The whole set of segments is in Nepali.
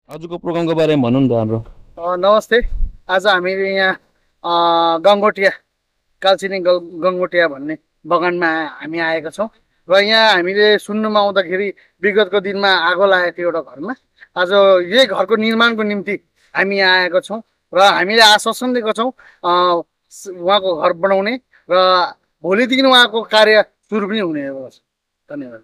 आजको प्रोग्रामको बारेमा भन्नु नि त हाम्रो। नमस्ते। आज हामीले यहाँ गङ्गोटिया कालचिनी गङ्गोटिया भन्ने बगानमा हामी आएका छौँ र यहाँ हामीले सुन्नुमा आउँदाखेरि विगतको दिनमा आगो लागेको थियो एउटा घरमा। आज यही घरको निर्माणको निम्ति हामी यहाँ आएका छौँ र हामीले आश्वासन दिएका छौँ उहाँको घर बनाउने र भोलिदेखि उहाँको कार्य सुरु पनि हुने छ। धन्यवाद।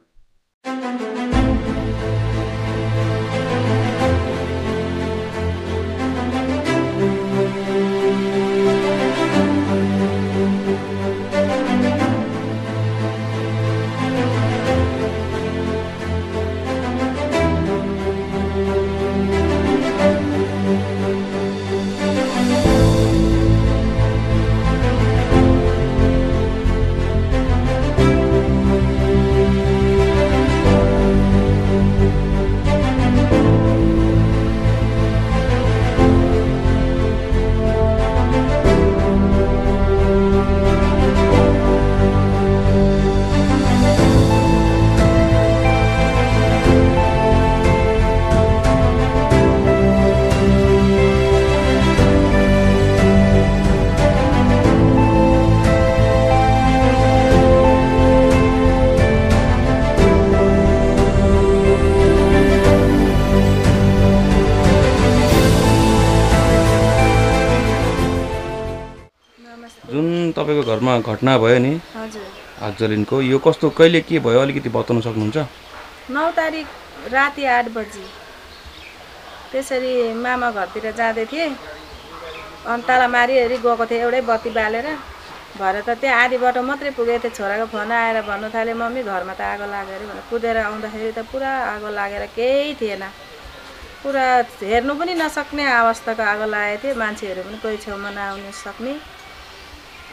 जुन तपाईँको घरमा घटना भयो नि आगजलिनको, यो कस्तो कहिले के भयो अलिकति बताउन सक्नुहुन्छ? 9 तारिक राति 8 बजी त्यसरी मामा घरतिर जाँदै थिएँ। अनि ताला मारिहेरी गएको थिएँ एउटै बत्ती बालेर। भरे त त्यहाँ आधी बाटो मात्रै पुगेको थिएँ। छोराको फोन आएर भन्नु थाले, मम्मी घरमा त आगो लाग्यो अरे भनेर। कुदेर आउँदाखेरि त पुरा आगो लागेर केही थिएन। पुरा हेर्नु पनि नसक्ने अवस्थाको आगो लागेको थियो। मान्छेहरू पनि कोही छेउमा नआउन सक्ने।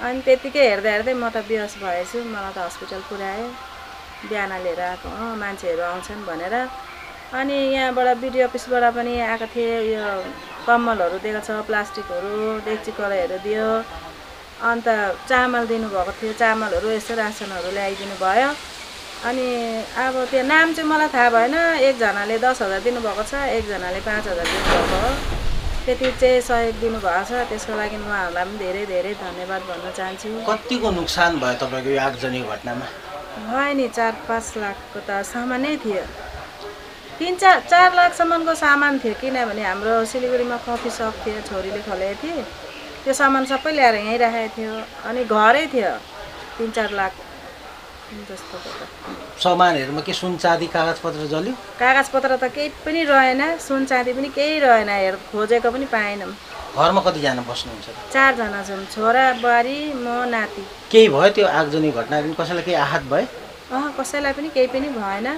अनि त्यतिकै हेर्दा हेर्दै म त बेहोस भएछु। मलाई त हस्पिटल पुर्यायो। बिहान लिएर आएको मान्छेहरू आउँछन् भनेर। अनि यहाँबाट बिडिओ अफिसबाट पनि आएको थिए। यो कम्मलहरू दिएको छ, प्लास्टिकहरू, डेक्ची कराहीहरू दियो। अन्त चामल दिनुभएको थियो। चामलहरू यस्तो रासनहरू ल्याइदिनु भयो। अनि अब त्यो नाम चाहिँ मलाई थाहा भएन। एकजनाले 10,000 दिनुभएको छ, एकजनाले 5,000 दिनुभएको हो। त्यति चाहिँ सहयोग दिनुभएको छ। त्यसको लागि उहाँहरूलाई पनि धेरै धेरै धन्यवाद भन्न चाहन्छु। कतिको नोक्सान भयो तपाईँको यो आगजनी घटनामा? भयो नि 4-5 लाखको त सामानै थियो। 3-4 लाखसम्मको सामान थियो। किनभने हाम्रो सिलगढीमा कफी सप थियो, छोरीले खोलेको थिए। त्यो सामान सबै ल्याएर यहीँ राखेको थियो। अनि घरै थियो 3-4 लाख जस्तो। सामानहरूमा के सुन चाँदी कागजपत्र जल्यो? कागजपत्र त केही पनि रहेन, सुन चाँदी पनि केही रहेन। खोजेको पनि पाएनौँ। घरमा कतिजना बस्नुहुन्छ? 4 जना छौँ, छोरा, बुहारी, म, नाति। केही भयो त्यो आगजनी घटनाले? कसैलाई केही आहत भयो? कसैलाई पनि केही पनि भएन।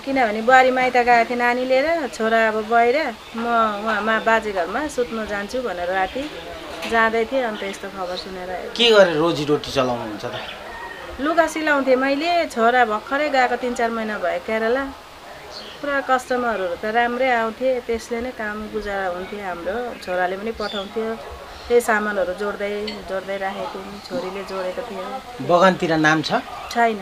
किनभने बुहारी माइत गएको थिएँ नानी लिएर, छोरा अब बाहिर, म उहाँमा बाजे घरमा सुत्न जान्छु भनेर राति जाँदै थिएँ। अन्त यस्तो खबर सुनेर के गरेर रोजीरोटी चलाउनुहुन्छ त? लुगा सिलाउँथेँ मैले। छोरा भर्खरै गएको 3-4 महिना भयो केरला। पुरा कस्टमरहरू त राम्रै आउँथे। त्यसले नै काम गुजारा हुन्थ्यो हाम्रो। छोराले पनि पठाउँथ्यो। त्यही सामानहरू जोड्दै राखेको थियौँ। छोरीले जोडेको थियो। बगानतिर नाम छ? छैन।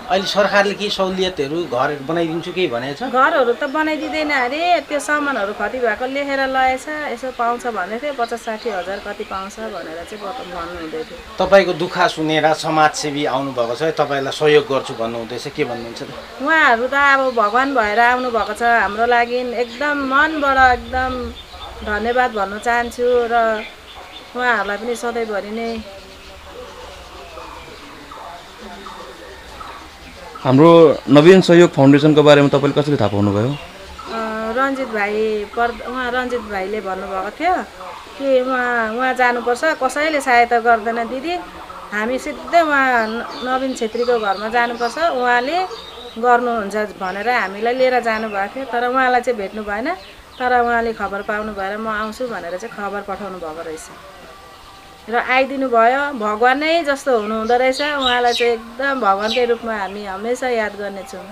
अहिले सरकारले के सहुलियतहरू घर बनाइदिन्छु केही भनेको छ? घरहरू त बनाइदिँदैन अरे। त्यो सामानहरू कति भएको लेखेर लगेछ। यसो पाउँछ भन्दै थियो। 50-60 हजार कति पाउँछ भनेर चाहिँ भन्नुहुँदै थियो। तपाईँको दुःख सुनेर समाजसेवी आउनुभएको छ, तपाईँलाई सहयोग गर्छु भन्नुहुँदैछ, के भन्नुहुन्छ त? उहाँहरू त अब भगवान् भएर आउनुभएको छ। हाम्रो लागि एकदम मनबाट एकदम धन्यवाद भन्न चाहन्छु र उहाँहरूलाई पनि सधैँभरि नै। हाम्रो नवीन सहयोग फाउन्डेसनको बारेमा तपाईँले कसरी थाहा पाउनुभयो? रञ्जित भाइले भन्नुभएको थियो कि उहाँ जानुपर्छ, कसैले सहायता गर्दैन दिदी, हामी सिधै उहाँ नवीन छेत्रीको घरमा जानुपर्छ, उहाँले गर्नुहुन्छ भनेर हामीलाई लिएर जानुभएको थियो। तर उहाँलाई चाहिँ भेट्नु भएन। तर उहाँले खबर पाउनु भएर म आउँछु भनेर चाहिँ खबर पठाउनु भएको रहेछ र आइदिनु भयो। भगवान नै जस्तो हुनुहुँदो रहेछ। उहाँलाई चाहिँ एकदम भगवानकै रूपमा हामी हमेसा याद गर्नेछौँ।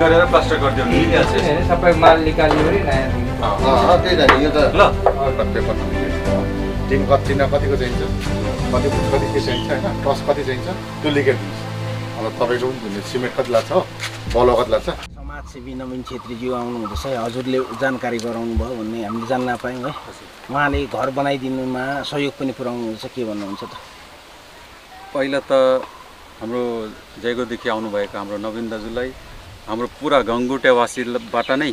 गरेर प्लास्टर गरिदियो भने मिलिहाल्छ होइन, सबै माल निकाल्यो भने नयाँ दिनु। त्यही त यो त ल पेपर टिम कति न कतिको चाहिन्छ, कति कति के चाहिन्छ होइन, टस कति चाहिन्छ त्यो लेखेर दिन्छ। अब तपाईँको पनि सिमेन्ट कति लाग्छ हो, बलुवा कति लाग्छ। समाजसेवी नवीन छेत्रीज्यू आउनुहुँदैछ, हजुरले जानकारी गराउनु भयो भन्ने हामीले जान्न पायौँ है। उहाँले घर बनाइदिनुमा सहयोग पनि पुर्याउनुहुन्छ, के भन्नुहुन्छ त? पहिला त हाम्रो जयगोदेखि आउनुभएका हाम्रो नवीन दाजुलाई हाम्रो पुरा गङ्गुटेवासीबाट नै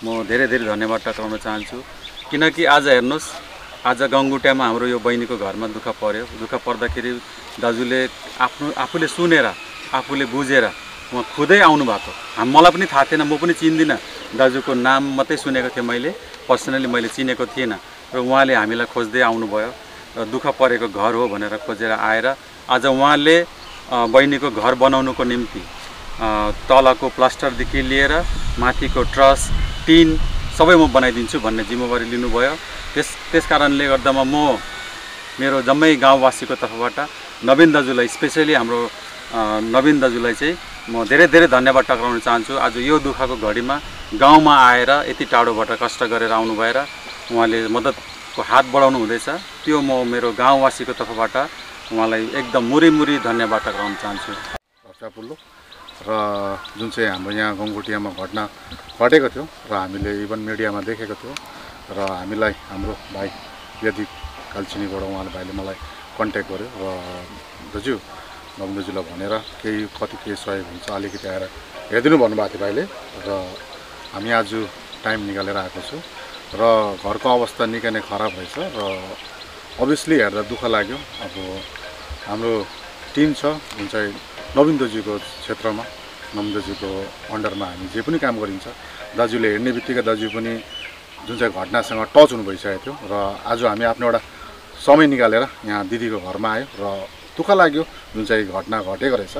म धेरै धेरै धन्यवाद टक्राउन चाहन्छु। किनकि आज हेर्नुहोस्, आज गङ्गुटेमा हाम्रो यो बहिनीको घरमा दुःख पर्यो। दुःख पर्दाखेरि दाजुले आफूले सुनेर आफूले बुझेर उहाँ खुदै आउनुभएको। मलाई पनि थाहा थिएन, म पनि चिन्दिनँ। दाजुको नाम मात्रै सुनेको थिएँ मैले, पर्सनली मैले चिनेको थिएन। र उहाँले हामीलाई खोज्दै आउनुभयो र दुःख परेको घर हो भनेर खोजेर आएर आज उहाँले बहिनीको घर बनाउनुको निम्ति तलको प्लास्टरदेखि लिएर माथिको ट्रस टिन सबै म बनाइदिन्छु भन्ने जिम्मेवारी लिनुभयो। त्यस कारणले गर्दामा म मेरो जम्मै गाउँवासीको तर्फबाट नवीन दाजुलाई, स्पेसली हाम्रो नवीन दाजुलाई चाहिँ म धेरै धेरै धन्यवाद टक्राउन चाहन्छु। आज यो दुःखको घडीमा गाउँमा आएर यति टाढोबाट कष्ट गरेर आउनु भएर उहाँले मद्दतको हात बढाउनु हुँदैछ। त्यो म मेरो गाउँवासीको तर्फबाट उहाँलाई एकदम मुरी धन्यवाद टक्राउन चाहन्छु। वर्षापुल्लो र जुन चाहिँ हाम्रो यहाँ गङ्गोटियामा घटना घटेको थियो र हामीले इभन मिडियामा देखेको थियो र हामीलाई हाम्रो भाइ यदि कालचिनीबाट उहाँले भाइले मलाई कन्ट्याक्ट गर्यो र दाजु नवीन दाजुलाई भनेर कति के सहयोग हुन्छ अलिकति आएर हेरिदिनु भन्नुभएको थियो भाइले र हामी आज टाइम निकालेर आएको छु र घरको अवस्था निकै नै खराब रहेछ र अभियसली हेर्दा दुःख लाग्यो। अब हाम्रो टिम छ जुन चाहिँ नवीन दाजुको क्षेत्रमा, नवीन दाजुको अन्डरमा हामी जे पनि काम गरिन्छ। दाजुले हेर्ने बित्तिकै दाजु पनि जुन चाहिँ घटनासँग टच हुनु भइसकेको थियो र आज हामी आफ्नो एउटा समय निकालेर यहाँ दिदीको घरमा आयो र दुःख लाग्यो जुन चाहिँ घटना घटेको रहेछ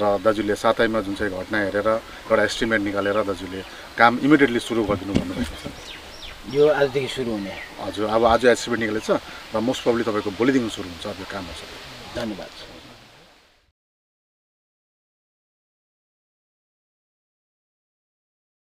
र दाजुले साथैमा जुन चाहिँ घटना हेरेर एउटा एस्टिमेट निकालेर दाजुले काम इमिडिएटली सुरु गरिदिनु भन्नुभएको छ। यो आजदेखि सुरु हुने? हजुर, अब आज एस्टिमेट निकालेको छ र मोस्ट प्रब्ली तपाईँको भोलिदेखि सुरु हुन्छ अब यो कामहरू। धन्यवाद।